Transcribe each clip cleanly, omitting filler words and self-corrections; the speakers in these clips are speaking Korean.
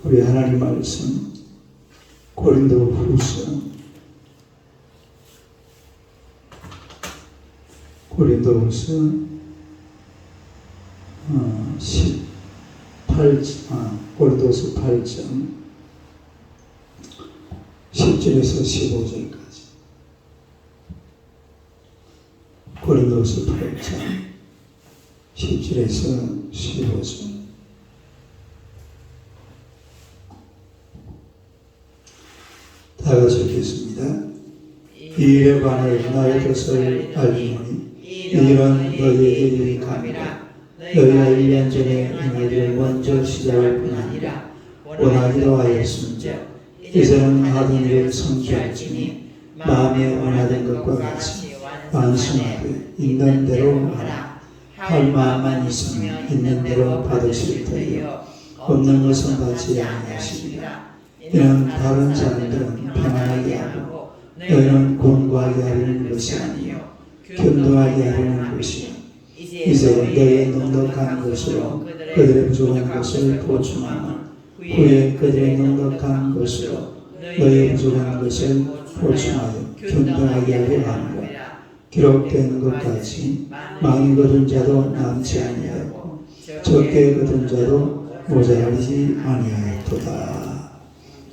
우리 하나님 말씀 고린도후서 8장 10절에서 15절까지. 고린도서 8장 10절에서 15절. 다 같이 읽겠습니다. 이 일에 관하여 나의 뜻을 알리노니 이런 너희에게 유익함이라. 너희가 1년 전에 행하기를 먼저 시작할 뿐 아니라 원하기도 하였음즉 이제는 하던 일을 성취할지니 마음에 원하던 것과 같이 완성하되 있는 대로 하라. 할 마음만 있으면 있는 대로 받으실 터이요 없는 것은 받지 아니하시리라. 이는 다른 사람들은 평안하게 하고 너희는 곤고하게 하려는 것이 아니요 견고하게 하려는 것이요 이제 너희의 넉넉한 것으로 그들의 부족한 것을 보충하며 후에 그들의 넉넉한 것으로 너희의 부족한 것을 보충하여 견고하게 하려 하는 것. 기록된 것 같이 많이 거둔 자도 남지 아니하였고 적게 거둔 자도 모자라지 아니하였도다.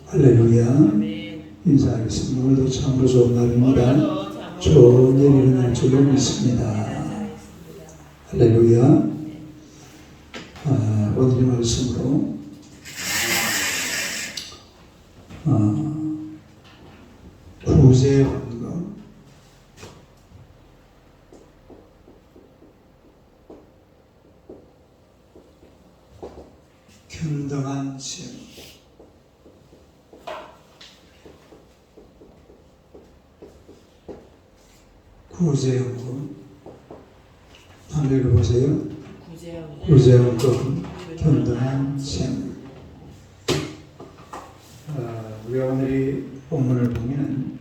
할렐루야. 인사하겠습니다. 오늘도 참으로 좋은 날입니다. 좋은 일이 일어날 줄로 믿습니다. 할렐루야. 오늘의 말씀으로 구제 원금, 균등한 셈. 구제원금 한번 읽어보세요. 구제원금 균등한 셈. 우리가 오늘 이 본문을 보면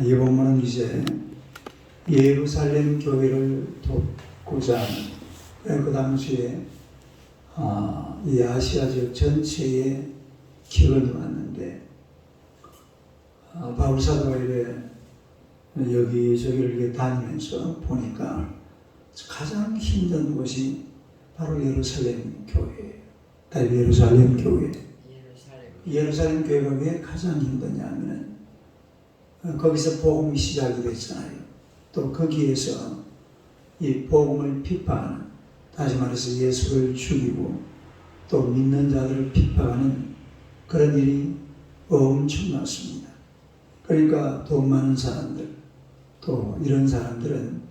이 본문은 이제 예루살렘 교회를 돕고자 하는 그 당시에 이 아시아 지역 전체에 기근이 왔는데 바울 사도가 여기저기를 이렇게 다니면서 보니까 가장 힘든 곳이 바로 예루살렘 교회예요. 예루살렘 교회. 예루살렘 교회가 왜 가장 힘드냐 하면 거기서 복음이 시작이 됐잖아요. 또 거기에서 이 복음을 핍박하는, 다시 말해서 예수를 죽이고 또 믿는 자들을 핍박하는 그런 일이 엄청났습니다. 그러니까 돈 많은 사람들, 또 이런 사람들은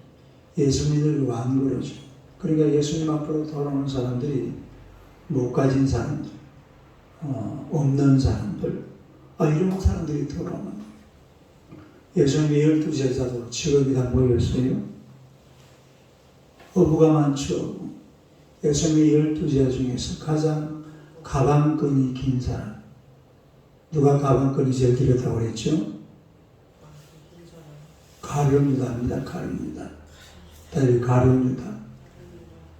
예수 믿을 완고르죠. 그러니까 예수님 앞으로 돌아오는 사람들이 못 가진 사람들, 없는 사람들, 이런 사람들이 돌아오는 거예요. 예수님의 12제자도 직업이 다 모였어요. 어부가 많죠. 예수님의 12제자 중에서 가장 가방끈이 긴 사람, 누가 가방끈이 제일 길었다고 그랬죠? 가룟유다입니다.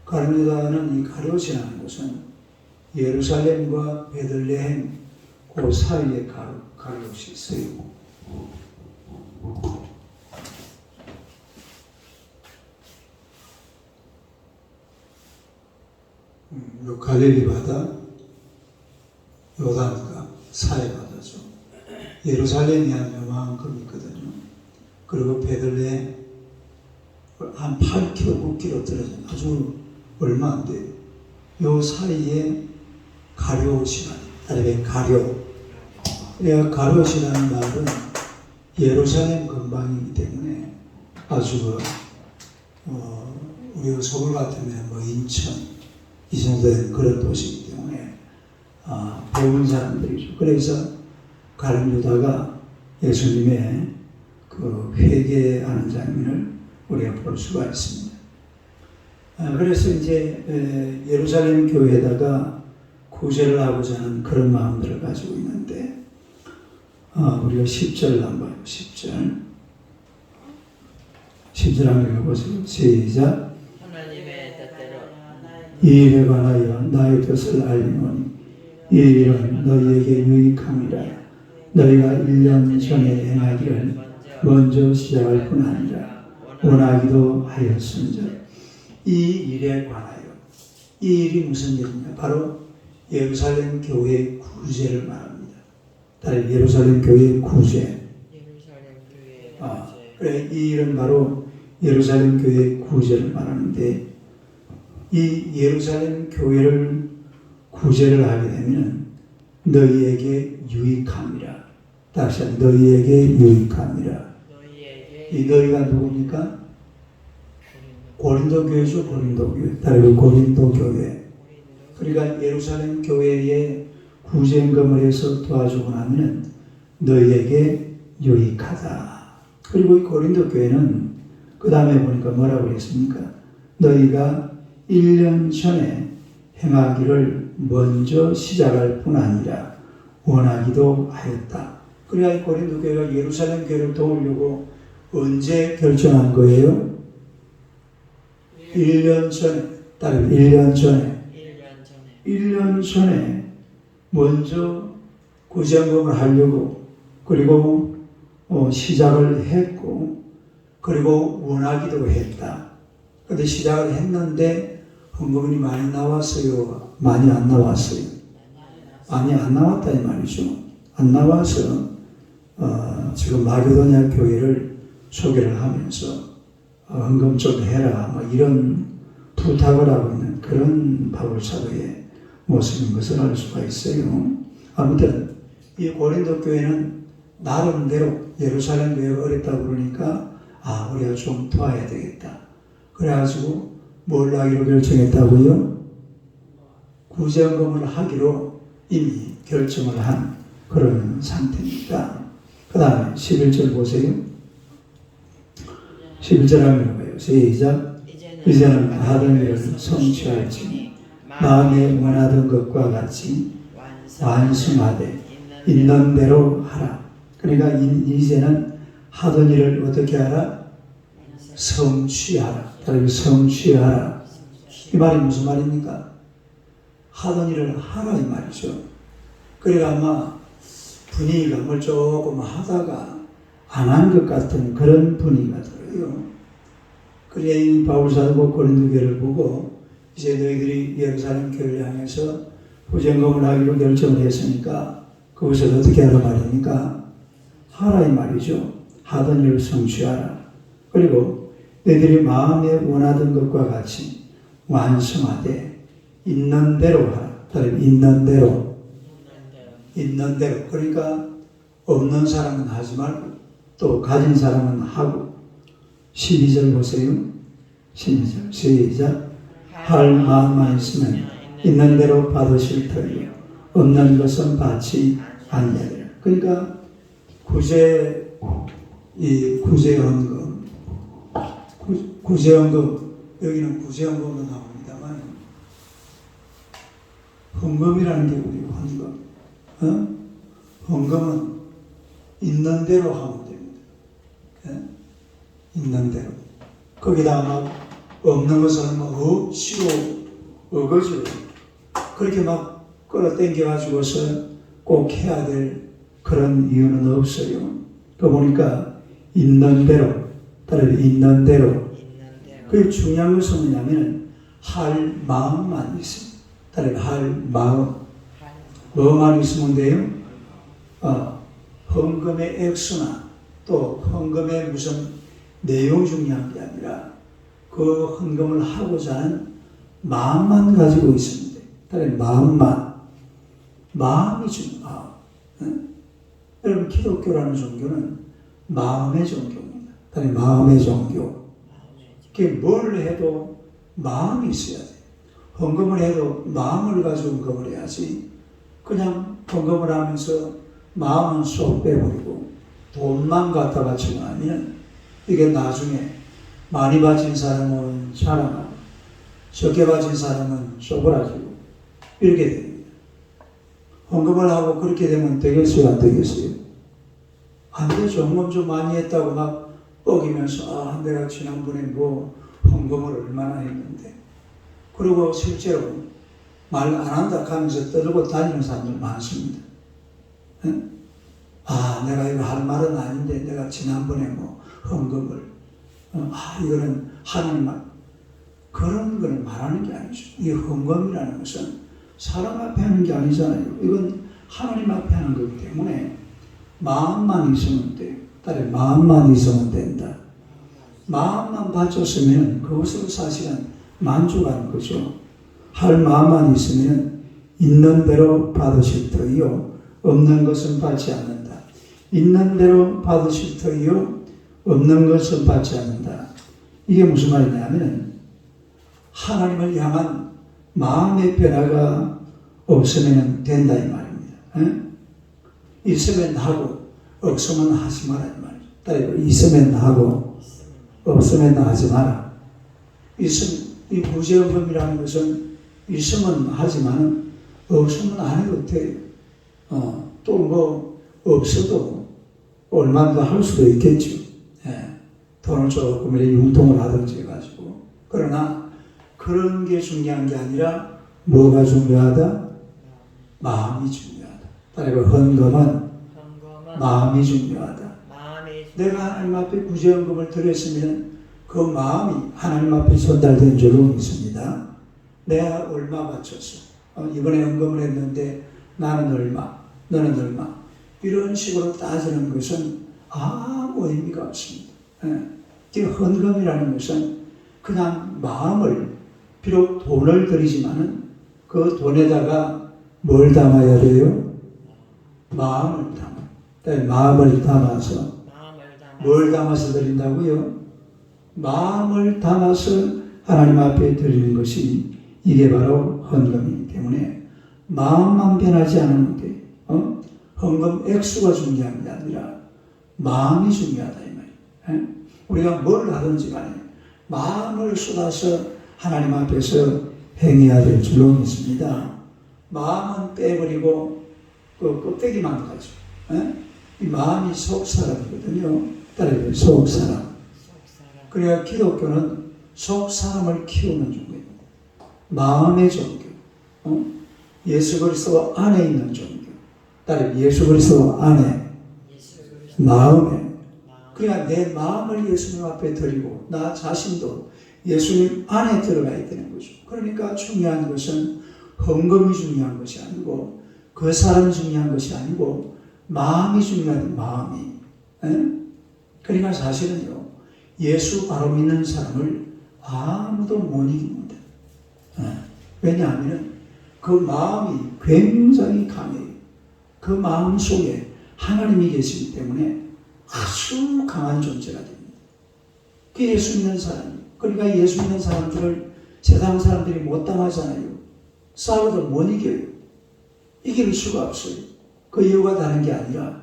가룟유다는 이 가룟이라는 곳은 예루살렘과 베들레헴 그 사이에 가룟이 있어요. 요 갈릴리 바다, 요단강 사해 바다죠. 예루살렘이 한 요만큼 있거든요. 그리고 베들레헴 한 8km, 9km 떨어진 아주 얼마 안 돼요. 요 사이에 가룟이라는, 다르게 가룟. 가룟이라는 말은 예루살렘 근방이기 때문에 아주 우리 서울 같으면 인천 이 정도의 그런 도시이기 때문에 배운 사람들이죠. 그래서 가룟유다가 예수님의 그 회개하는 장면을 우리가 볼 수가 있습니다. 그래서 이제 예루살렘 교회에다가 구제를 하고자 하는 그런 마음들을 가지고 있는데 우리가 10절 한번 봐요. 10절 한번 읽어보세요. 시작. 하나님의 뜻대로 이 일에 관하여 나의 뜻을 알리노니 이 일은 너희에게 유익함이라. 너희가 1년 전에 행하기를 먼저 시작할 뿐 아니라 원하기도 하였은즉. 이 일에 관하여, 이 일이 무슨 일이냐? 바로 예루살렘 교회의 구제를 말합니다. 다른 예루살렘 교회의 구제. 그래, 이 일은 바로 예루살렘 교회의 구제를 말하는데, 이 예루살렘 교회를 구제를 하게 되면 너희에게 유익함이라. 다시 한번 너희에게 유익함이라. 이 너희가 누굽니까? 고린도 교회죠. 고린도 교회. 다른 고린도 교회. 그러니까 예루살렘 교회에 구제임금을 해서 도와주고 나면 너희에게 유익하다. 그리고 이 고린도 교회는 그 다음에 보니까 뭐라고 그랬습니까? 너희가 1년 전에 행하기를 먼저 시작할 뿐 아니라 원하기도 하였다. 그러니까 이 고린도 교회가 예루살렘 교회를 도우려고 언제 결정한 거예요? 1년 전에. 따로 1년 전에. 1년 전에 먼저 구제임금을 하려고 그리고 시작을 했고 그리고 원하기도 했다. 그런데 시작을 했는데 헌금이 많이 나왔어요? 많이 안 나왔어요? 많이 안 나왔다 이 말이죠. 안 나와서 지금 마게도냐 교회를 소개를 하면서 헌금 좀 해라 뭐 이런 부탁을 하고 있는 그런 바울 사도의 모습인 것을 알 수가 있어요. 아무튼 이 고린도 교회는 나름대로 예루살렘 교회가 어렵다고 그러니까 우리가 좀 도와야 되겠다. 그래가지고 뭘 하기로 결정했다고요? 구제헌금을 하기로 이미 결정을 한 그런 상태입니다. 그 다음에 11절 보세요. 11절 한번 봐요. 시작. 이제는 하던 일을 성취할지니 마음에 원하던 것과 같이 완성하되 있는 대로 하라. 그러니까 이제는 하던 일을 어떻게 하라? 성취하라. 다른 성취하라. 이 말이 무슨 말입니까? 하던 일을 하라 이 말이죠. 그러니까 아마 분위기가 뭘 조금 하다가 안 한 것 같은 그런 분위기가 들어요. 그래야 이 바울사도 고린도 교회를 보고 이제 너희들이 예루살렘 교회를 향해서 구제헌금을 하기로 결정을 했으니까 그것을 어떻게 하라 말입니까? 하라 이 말이죠. 하던 일을 성취하라. 그리고 너희들이 마음에 원하던 것과 같이 완성하되 있는 대로 하라. 다른 있는 대로. 있는 대로. 그러니까 없는 사람은 하지 말고 또 가진 사람은 하고. 12절 보세요. 12절 시작. 할 마음만 있으면 있는 대로 받으실 터이요 없는 것은 받지 않느니라. 그러니까 구제헌금 여기는 구제헌금으로 나옵니다만 헌금이라는 게 우리 헌금. 헌금은 있는 대로 하면 됩니다. 있는 대로. 거기다가 막 없는 것은 억지로 어거지로 그렇게 막 끌어당겨 가지고서 꼭 해야 될 그런 이유는 없어요. 그 보니까 있는 대로, 따로 있는 대로. 그 중요한 것은 뭐냐면 할 마음만 있습니다. 따로 할 마음. 뭐만 있으면 돼요? 헌금의 액수나 또 헌금의 무슨 내용 중요한 게 아니라 그 헌금을 하고자 하는 마음만 가지고 있으면 돼요. 따로 마음만. 마음이 중요해요. 여러분 기독교라는 종교는 마음의 종교입니다. 따로 마음의 종교. 그게 뭘 해도 마음이 있어야 돼요. 헌금을 해도 마음을 가지고 헌금을 해야지 그냥 헌금을 하면서 마음은 쏙 빼버리고 돈만 갖다 바치고 나면 이게 나중에 많이 바친 사람은 자랑하고 적게 바친 사람은 쪼그라지고 이렇게 됩니다. 헌금을 하고 그렇게 되면 되겠어요? 안 되겠어요? 안 되죠. 헌금 좀 많이 했다고 막 뻐기면서 내가 지난번에 헌금을 얼마나 했는데 그리고 실제로 말 안 한다 하면서 떠들고 다니는 사람들 많습니다. 내가 이거 할 말은 아닌데 내가 지난번에 헌금을 이거는 하나님 말 그런 거는 말하는 게 아니죠. 이 헌금이라는 것은 사람 앞에 하는 게 아니잖아요. 이건 하나님 앞에 하는 거기 때문에 마음만 있으면 돼요. 딸의 마음만 있으면 된다. 마음만 바쳤으면 그것으로 사실은 만족하는 거죠. 할 마음만 있으면 있는 대로 받으실 터이요 없는 것은 받지 않는다. 있는 대로 받으실 터이요 없는 것은 받지 않는다. 이게 무슨 말이냐면 하나님을 향한 마음의 변화가 없으면 된다 이 말입니다. 있으면 하고 없으면 하지 마라 이 말이죠. 따로 있으면 하고 없으면 하지 마라. 이 구제헌금이라는 것은 있으면 하지만 없으면 안 해도 돼. 또 없어도 얼마 더 할 수도 있겠죠. 돈을 조금 융통을 하든지 해가지고. 그러나 그런 게 중요한 게 아니라 뭐가 중요하다? 마음이 중요하다. 따라서 헌금은 마음이 중요하다. 내가 하나님 앞에 구제헌금을 드렸으면 그 마음이 하나님 앞에 전달된 줄로 믿습니다. 내가 얼마 바쳤어. 이번에 헌금을 했는데 나는 얼마, 너는 얼마. 이런 식으로 따지는 것은 아무 의미가 없습니다. 헌금이라는 것은 그냥 마음을 비록 돈을 드리지만은 그 돈에다가 뭘 담아야 돼요? 마음을 담아. 마음을 담아서 뭘 담아서 드린다고요? 마음을 담아서 하나님 앞에 드리는 것이 이게 바로 헌금이기 때문에 마음만 변하지 않으면 돼. 헌금 액수가 중요한 게 아니라 마음이 중요하다 이 말이에요. 우리가 뭘 하든지 간에 마음을 쏟아서 하나님 앞에서 행해야 될 줄로 믿습니다. 마음은 빼버리고 그 껍데기만 가죠. 이 마음이 속사람이거든요. 따라서 속사람. 그래야 기독교는 속사람을 키우는 종교입니다. 마음의 종교. 예수 그리스도 안에 있는 종교. 따라서 예수 그리스도 안에 마음에. 그러니까 내 마음을 예수님 앞에 드리고 나 자신도 예수님 안에 들어가야 되는 거죠. 그러니까 중요한 것은 헌금이 중요한 것이 아니고 그 사람이 중요한 것이 아니고 마음이 중요한 마음이. 그러니까 사실은요 예수 바로 믿는 사람을 아무도 못 이깁니다. 왜냐하면 그 마음이 굉장히 강해요. 그 마음 속에 하나님이 계시기 때문에 아주 강한 존재가 됩니다. 그게 예수 믿는 사람이에요. 그러니까 예수 믿는 사람들을 세상 사람들이 못 당하잖아요. 싸워도 못 이겨요. 이길 수가 없어요. 그 이유가 다른 게 아니라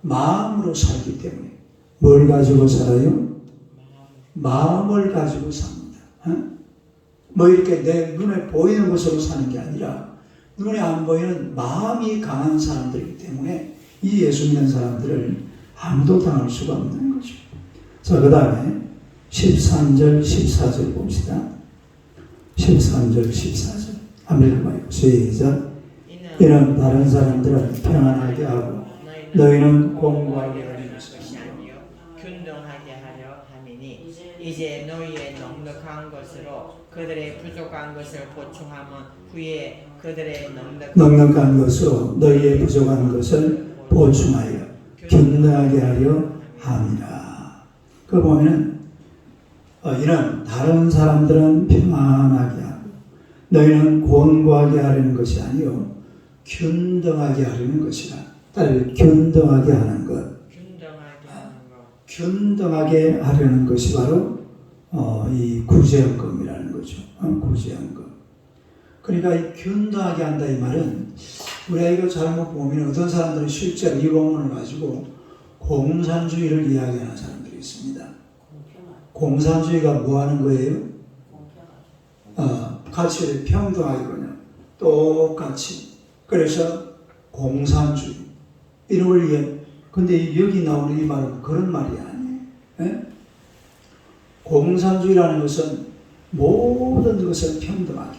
마음으로 살기 때문에. 뭘 가지고 살아요? 마음을 가지고 삽니다. 이렇게 내 눈에 보이는 것으로 사는 게 아니라 눈에 안 보이는 마음이 강한 사람들이기 때문에 이 예수 믿는 사람들을 아무도 당할 수가 없는 거죠. 자, 그 다음에 13절, 14절 봅시다. 13절, 14절. 한번 읽어봐요. 시작. 이는 다른 사람들은 평안하게 하고 너희는 공고하게 하는 것이 아니요 균등하게 하려 함이니 이제 너희의 넉넉한 것으로 그들의 부족한 것을 보충하면 후에 그들의 넉넉한 것으로 너희의 부족한 것을 보충하여 균등하게 하려 함이라. 그 보면은 이는 다른 사람들은 평안하게 하고 너희는 곤고하게 하려는 것이 아니요 균등하게 하려는 것이라. 따라서 균등하게 하는 것. 균등하게 하려는 것이 바로 이 구제헌금이라는 거죠. 구제헌금. 그러니까 이 균등하게 한다 이 말은 우리가 이거 잘못 보면 어떤 사람들은 실제로 이 본문을 가지고 공산주의를 이야기하는 사람들이 있습니다. 공산주의가 뭐 하는 거예요? 가치를 평등하게 그냥 똑같이. 그래서 공산주의. 이런 걸 이해. 근데 여기 나오는 이 말은 그런 말이 아니에요. 공산주의라는 것은 모든 것을 평등하게.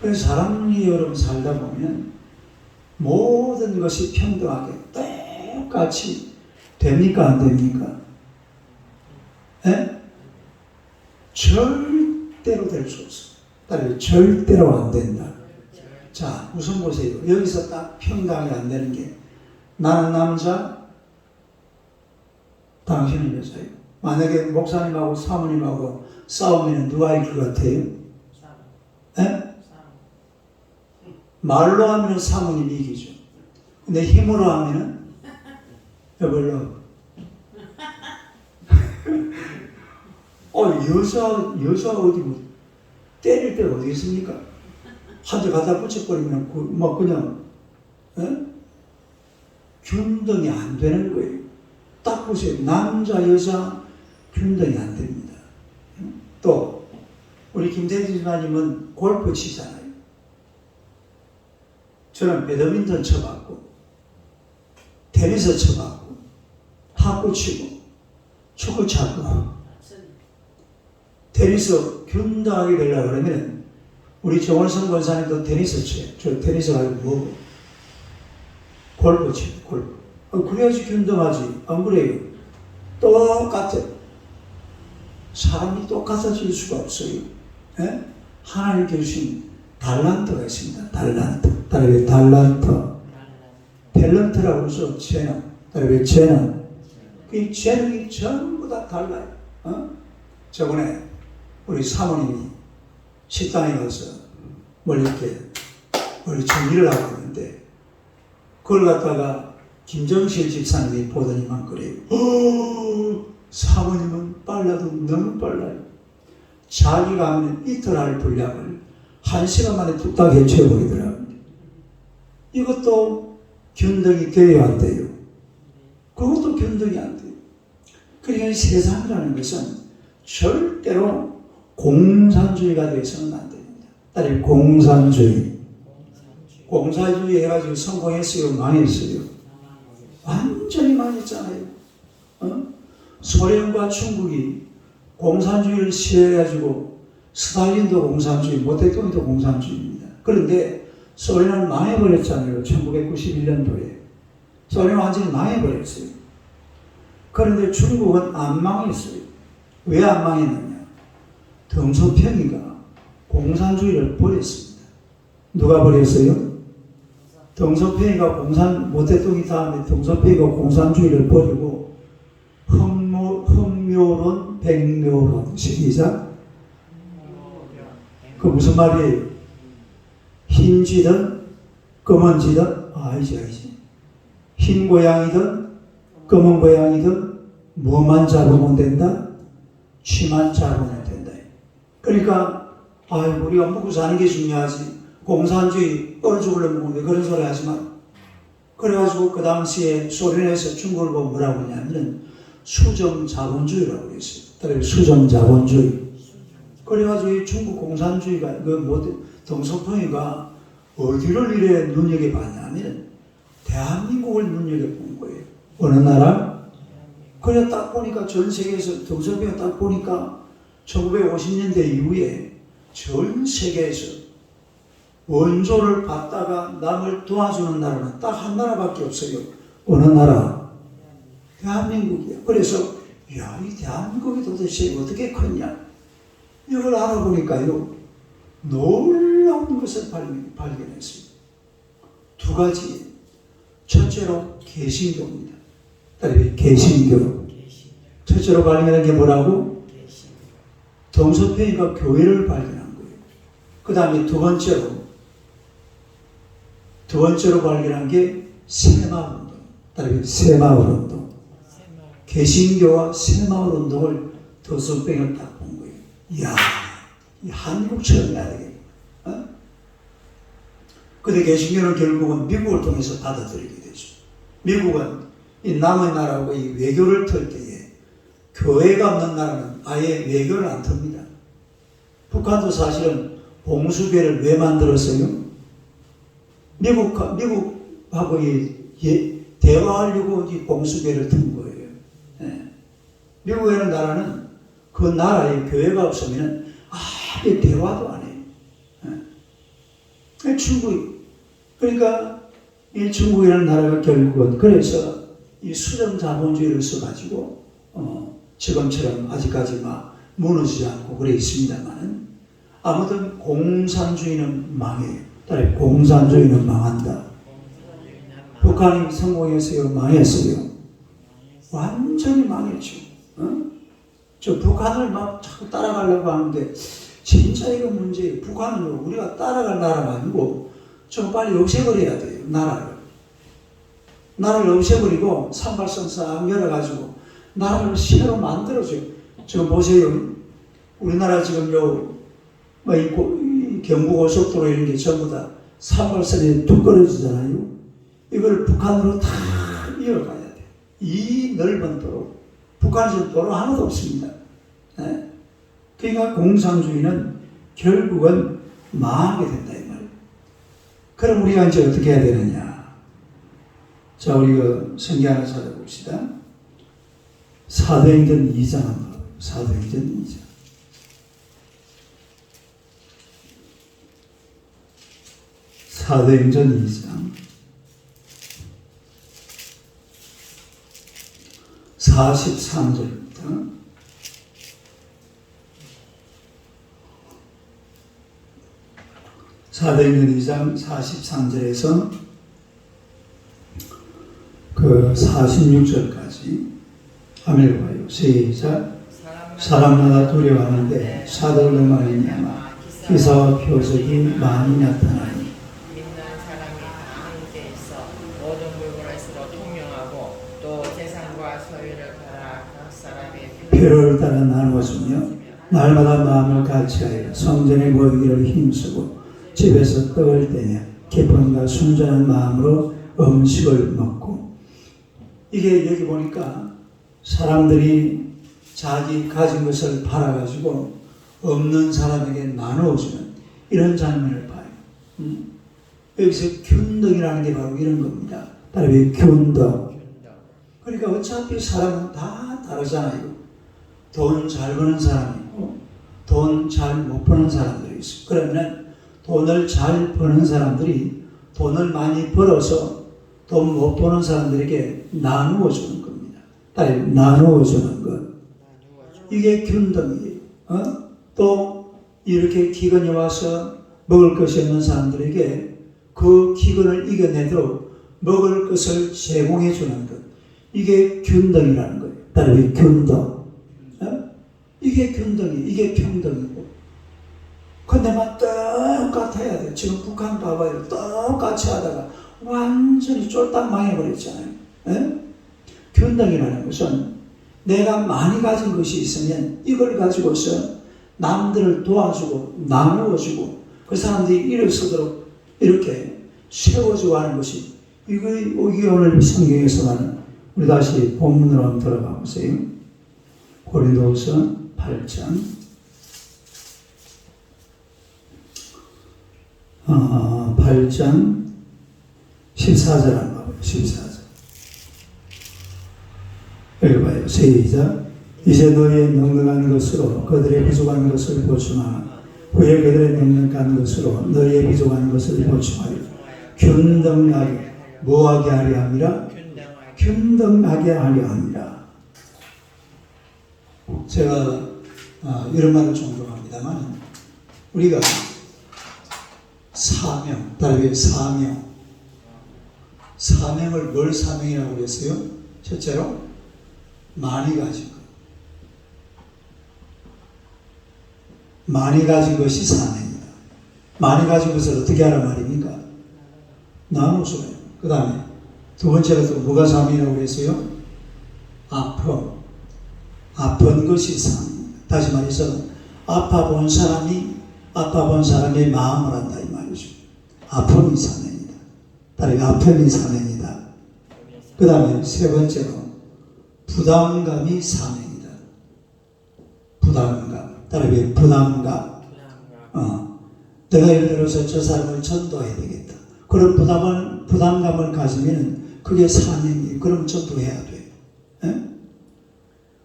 그래서 사람이 여러분 살다 보면 모든 것이 평등하게 똑같이 됩니까? 안 됩니까? 예? 절대로 될 수 없어. 따라서 절대로 안 된다. 자, 우선 보세요. 여기서 딱 평등하게 안 되는 게 나는 남자, 당신은 여자예요. 만약에 목사님하고 사모님하고 싸우면 누가 이길 것 같아요? 예? 말로 하면 사모님이 이기죠. 근데 힘으로 하면은 별로. 여자 어디 뭐 때릴 데가 어디 있습니까? 한 대 갖다 붙여버리면 막 그냥 균등이 안 되는 거예요. 딱 보세요. 남자 여자 균등이 안 됩니다. 또 우리 김대리 집사님은 골프 치잖아요. 저는 배드민턴 쳐봤고 테니스 쳐봤고 탁구 치고 축구 차고 테니스 균등하게 되려고 그러면 우리 정원성 권사님도 테니스 쳐요. 저 테니스 가지고 뭐 골프 쳐요. 골프. 그래야지 균등하지. 안 그래요? 똑같아. 사람이 똑같아질 수가 없어요. 예? 하나님 주신 달란트가 있습니다. 달란트. 따라왜 달란트? 탤런트라고 그러죠. 재능. 따라왜 재능? 그 재능이 전부 다 달라요. 저번에 우리 사모님이 식당에 가서 뭘 정리를 하고 있는데 그걸 갖다가 김정실 집사님이 보더니만 그래요. 사모님은 빨라도 너무 빨라요. 자기가 하면 이틀 할 분량을 1시간 만에 뚝딱 해쳐버리더라고요. 이것도 균등이 돼야 안 돼요. 그것도 균등이 안 돼요. 그러니까 세상이라는 것은 절대로 공산주의가 되어서는 안 됩니다. 따라서 공산주의 해가지고 성공했어요? 망했어요? 완전히 망했잖아요. 소련과 중국이 공산주의를 시해가지고 스탈린도 공산주의, 모태통도 공산주의입니다. 그런데 소련은 망해버렸잖아요. 1991년도에. 소련은 완전히 망해버렸어요. 그런데 중국은 안 망했어요. 왜 안 망했느냐? 덩소평이가 공산주의를 버렸습니다. 누가 버렸어요? 덩소평이가 모태통이 다음에 덩소평이가 공산주의를 버리고 흑묘론, 백묘론. 시작. 그 무슨 말이에요? 흰쥐든 검은쥐든 아니지. 흰 고양이든 검은 고양이든 뭐만 잡으면 된다? 쥐만 잡으면 된다. 그러니까 우리가 먹고 사는 게 중요하지. 공산주의 떨어 죽으려면 왜 그런 소리 하지만 그래가지고 그 당시에 소련에서 중국을 보고 뭐라고 하냐면 수정자본주의라고 그랬어요. 그래서 수정자본주의. 그래가지고 이 중국 공산주의가 덩소평이가 어디를 이래 눈여겨봤냐면 대한민국을 눈여겨본 거예요. 어느 나라? 그래 딱 보니까 전 세계에서 덩소평이 딱 보니까 1950년대 이후에 전 세계에서 원조를 받다가 남을 도와주는 나라는 딱 한 나라밖에 없어요. 어느 나라? 대한민국이야. 그래서 이 대한민국이 도대체 어떻게 컸냐? 이걸 알아보니까요, 놀라운 것을 발견했어요. 두 가지. 첫째로 개신교입니다. 개신교. 첫째로 발견한 게 뭐라고? 덩소평이가 교회를 발견한 거예요. 그 다음에 두 번째로 발견한 게 새마을운동. 새마을운동. 개신교와 새마을운동을 덩소평이가 딱 본 거예요. 이야, 이 한국처럼 해야 되겠구나. 근데 개신교는 결국은 미국을 통해서 받아들이게 되죠. 미국은 이 남의 나라하고 이 외교를 털 때에 교회가 없는 나라는 아예 외교를 안 텁니다. 북한도 사실은 봉수교회를 왜 만들었어요? 미국하고 대화하려고 이 봉수교회를 튼 거예요. 미국이라는 나라는 그 나라에 교회가 없으면 아예 대화도 안 해요. 중국. 그러니까 이 중국이라는 나라가 결국은 그래서 이 수령 자본주의를 써가지고 지금처럼 아직까지 막 무너지지 않고 그래 있습니다만 아무튼 공산주의는 망해요. 따라서 공산주의는 망한다. 북한이 성공했어요? 망했어요? 완전히 망했죠. 저 북한을 막 자꾸 따라가려고 하는데 진짜 이거 문제예요. 북한은 우리가 따라갈 나라가 아니고 좀 빨리 없애버려야 돼요. 나라를 없애버리고 산발성 싹 열어가지고 나라를 새로 만들어줘요. 지금 보세요. 우리나라 지금 이 경부고속도로 이런 게 전부 다 산발성이 뚝 끊어지잖아요. 이걸 북한으로 다 이어가야 돼요. 이 넓은 도로. 북한에서 도로 하나도 없습니다. 네? 그러니까 공산주의는 결국은 망하게 된다 이 말이에요. 그럼 우리가 이제 어떻게 해야 되느냐? 자, 우리가 성경 하나 찾아봅시다. 사도행전 2장 한번 봐요. 사도행전 2장. 사도행전 2장 43절입니다. 사도행전 2장 43절에서 그 46절까지 한번 읽어봐요. 시작. 사람마다 두려워하는데 사도들 말이냐마 기사와 표적이 많이 나타나니 믿는 사람이 다 함께 있어 모든 물건을 서로 통용하고 또 재산과 소유를 팔아 각 사람의 필요를 따라 나누어주며 날마다 마음을 같이하여 성전에 모이기를 힘쓰고 집에서 떡을 떼며 기쁨과 순전한 마음으로 음식을 먹고. 이게 여기 보니까 사람들이 자기 가진 것을 팔아가지고 없는 사람에게 나누어주는 이런 장면을 봐요. 여기서 균덕이라는 게 바로 이런 겁니다. 따라서 균덕. 그러니까 어차피 사람은 다 다르잖아요. 돈 잘 버는 사람이 있고 돈 잘 못 버는 사람들이 있어요. 그러면 돈을 잘 버는 사람들이 돈을 많이 벌어서 돈 못 버는 사람들에게 나누어 주는 겁니다. 따라서 나누어 주는 것. 이게 균등이에요. 또 이렇게 기근이 와서 먹을 것이 없는 사람들에게 그 기근을 이겨내도록 먹을 것을 제공해 주는 것. 이게 균등이라는 거예요. 따라서 균등. 이게 균등이, 이게 평등이고. 근데만 똑같아야 돼요. 지금 북한 봐봐요. 똑같이 하다가 완전히 쫄딱 망해버렸잖아요. 균등이라는 것은 내가 많이 가진 것이 있으면 이걸 가지고서 남들을 도와주고 나누어주고 그 사람들이 일어서도록 이렇게 세워주고 하는 것이 이게 오늘 성경에서 말하는 우리 다시 본문으로 한번 들어가 보세요. 고린도후서 8장 8장 14절 한번 봐요. 14절 읽어봐요. 시작. 이제 너희의 넉넉한 것으로 그들의 부족한 것을 보충하라. 후에 그들의 넉넉한 것으로 너희의 부족한 것을 보충하여 균등하게 뭐하게 하려 함이라? 균등하게 하려 함이라. 제가 이런 말을 종종 합니다만 우리가 사명, 따라서 사명을 뭘 사명이라고 그랬어요? 첫째로 많이 가진 것. 많이 가진 것이 사명입니다. 많이 가진 것을 어떻게 하란 말입니까? 나눠줘요. 그 다음에 두 번째로 또 뭐가 사명이라고 그랬어요? 아픈 것이 사명입니다. 다시 말해서 아파본 사람의 마음을 한다 이 말이죠. 아픔이 사명이다. 따라서 아픔이 사명이다. 그 다음에 세 번째로 부담감이 사명이다. 부담감. 따라서 부담감. 내가 예를 들어서 저 사람을 전도해야 되겠다. 그런 부담감을 가지면 그게 사명이에요. 그럼 전도해야 돼요.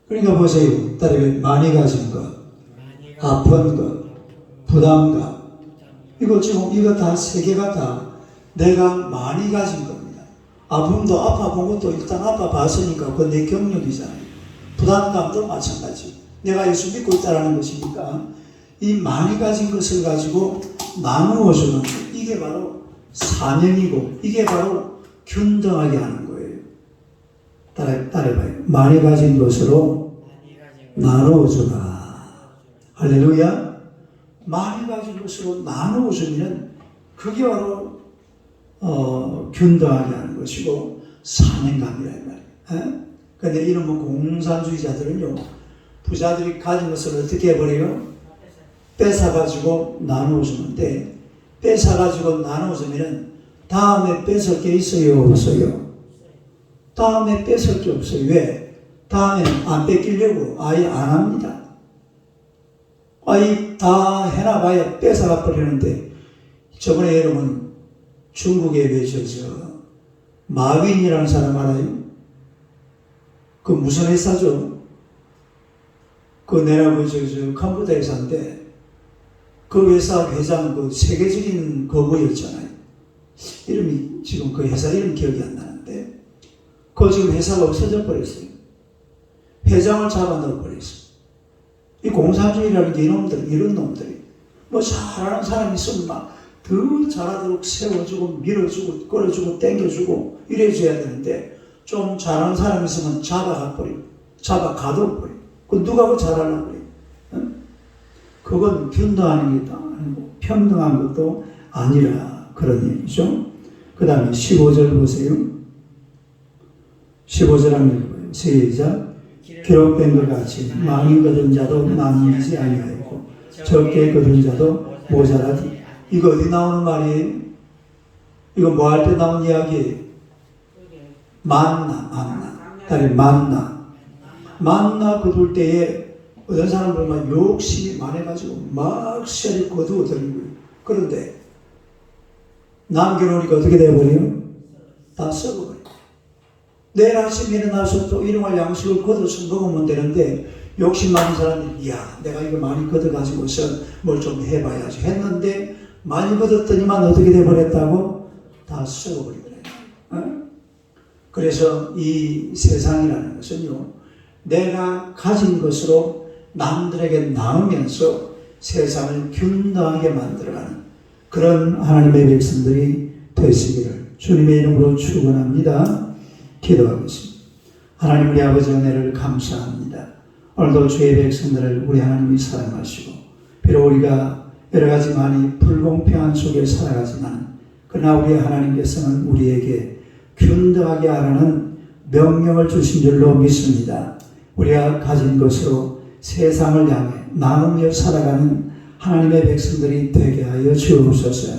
그러니까 보세요. 따라서 많이 가진 것, 아픈 것, 부담감. 이거 지금 이거 다 세 개가 다 내가 많이 가진 겁니다. 아픔도 아파 본 것도 일단 아파 봤으니까 그건 내 경력이잖아요. 부담감도 마찬가지. 내가 예수 믿고 있다는 것이니까 이 많이 가진 것을 가지고 나누어주는 것. 이게 바로 사명이고 이게 바로 균등하게 하는 거예요. 따라해봐요. 많이 가진 것으로 나누어주라. 할렐루야. 많이 가진 것으로 나누어주면 그게 바로 균등하게 하는 것이고 사명감이라 이 말이에요. 그런데 이런 공산주의자들은요, 부자들이 가진 것을 어떻게 해버려요? 뺏어가지고 나누어주는데, 뺏어가지고 나누어주면 다음에 뺏을 게 있어요, 없어요? 다음에 뺏을 게 없어요. 왜? 다음에는 안 뺏기려고 아예 안 합니다. 아예 다 해놔봐야 뺏어가 버리는데, 저번에 여러분 중국에 왜 마윈이라는 사람 알아요? 그 무슨 회사죠? 그 내가 컴퓨터 회사인데 그 회사 회장 그 세계적인 거부였잖아요. 이름이 지금 그 회사 이름 기억이 안 나는데 그 지금 회사가 없어져 버렸어요. 회장을 잡아 넣어 버렸어요. 이 공산주의라는 게 이런 놈들이 뭐 잘하는 사람이 있으면 막 더 잘하도록 세워주고 밀어주고 끌어주고 땡겨주고 이래줘야 되는데 좀 잘하는 사람이 있으면 잡아가버리고 잡아가둬버리고 그 누가 그 잘하려고 그래요? 응? 그건 균등하는 게 아니고 평등한 것도 아니라 그런 얘기죠. 그 다음에 15절 보세요. 15절 한번 읽어봐요. 시작. 기록된 것 같이 많이 거둔 자도 나누지 아니하였고 적게 거둔 자도 모자라지. 이거 어디 나오는 말이에요? 이거 뭐 할 때 나온 이야기예요? 만나 거둘 때에 어떤 사람들만 욕심이 많아가지고 막 씨알이 거두어들는 거예요. 그런데 남겨놓으니까 어떻게 돼버려요? 다 썩어버려요. 내일 아침에 일어나서 또 일용할 양식을 걷어서 먹으면 되는데 욕심 많은 사람이 내가 이거 많이 걷어가지고서 뭘 좀 해봐야지 했는데 많이 걷었더니만 어떻게 돼버렸다고? 다 썩어버리더래요. 그래서 이 세상이라는 것은요, 내가 가진 것으로 남들에게 나누면서 세상을 균등하게 만들어가는 그런 하나님의 백성들이 되시기를 주님의 이름으로 축원합니다. 기도하겠습니다. 하나님 우리 아버지 은혜를 감사합니다. 오늘도 주의 백성들을 우리 하나님이 사랑하시고 비록 우리가 여러 가지 많이 불공평한 속에 살아가지만 그러나 우리 하나님께서는 우리에게 균등하게 하라는 명령을 주신 줄로 믿습니다. 우리가 가진 것으로 세상을 향해 나누며 살아가는 하나님의 백성들이 되게 하여 주옵소서.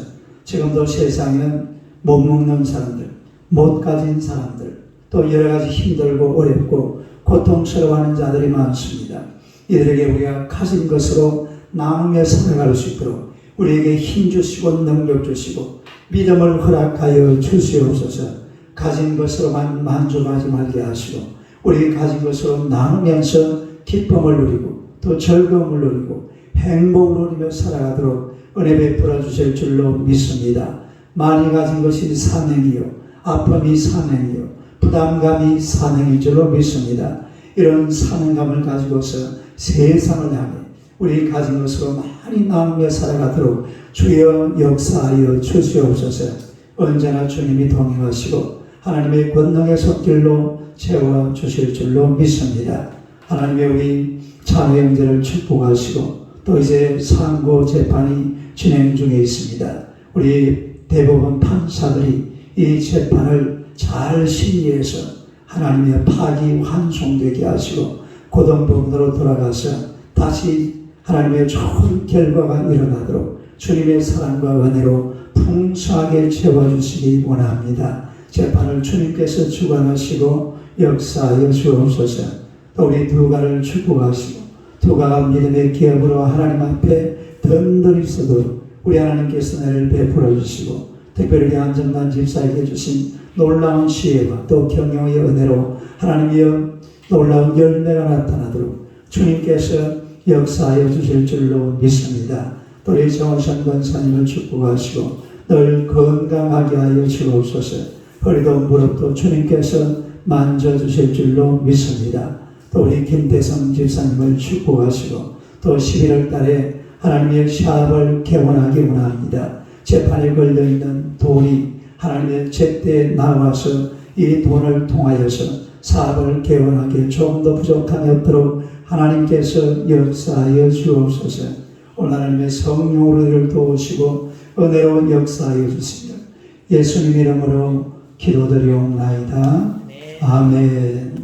지금도 세상에는 못 먹는 사람들, 못 가진 사람들, 또 여러 가지 힘들고 어렵고 고통스러워하는 자들이 많습니다. 이들에게 우리가 가진 것으로 나누며 살아갈 수 있도록 우리에게 힘 주시고 능력 주시고 믿음을 허락하여 주시옵소서. 가진 것으로만 만족하지 말게 하시고 우리 가진 것으로 나누면서 기쁨을 누리고 또 즐거움을 누리고 행복을 누리며 살아가도록 은혜 베풀어 주실 줄로 믿습니다. 많이 가진 것이 산행이요 아픔이 산행이요 부담감이 산행일 줄로 믿습니다. 이런 산행감을 가지고서 세상을 향해 우리 가진 것으로 많이 나누며 살아가도록 주여 역사하여 주시옵소서. 언제나 주님이 동행하시고 하나님의 권능의 손길로 채워주실 줄로 믿습니다. 하나님의 우리 자매 형제를 축복하시고 또 이제 상고 재판이 진행 중에 있습니다. 우리 대법원 판사들이 이 재판을 잘 심리해서 하나님의 파기 환송되게 하시고 고등법원으로 돌아가서 다시 하나님의 좋은 결과가 일어나도록 주님의 사랑과 은혜로 풍성하게 채워주시기 원합니다. 재판을 주님께서 주관하시고 역사하여 주옵소서. 또 우리 두가를 축복하시고 두가가 믿음의 기업으로 하나님 앞에 든든히 서도록 우리 하나님께서 은혜를 베풀어 주시고 특별히 안정단 집사에게 주신 놀라운 지혜와 또 경영의 은혜로 하나님이여 놀라운 열매가 나타나도록 주님께서 역사하여 주실 줄로 믿습니다. 또 우리 정원선 권사님을 축복하시고 늘 건강하게 하여 주옵소서. 허리도 무릎도 주님께서 만져주실 줄로 믿습니다. 또 우리 김대성 집사님을 축복하시고 또 11월 달에 하나님의 시합을 개원하기 원합니다. 재판에 걸려있는 돈이 하나님의 제때에 나와서 이 돈을 통하여서 사업을 개원하기에 조금 더 부족함이 없도록 하나님께서 역사하여 주옵소서. 오늘 하나님의 성령으로 우리를 도우시고 은혜로운 역사하여 주시며 예수님 이름으로 기도드리옵나이다. 아멘.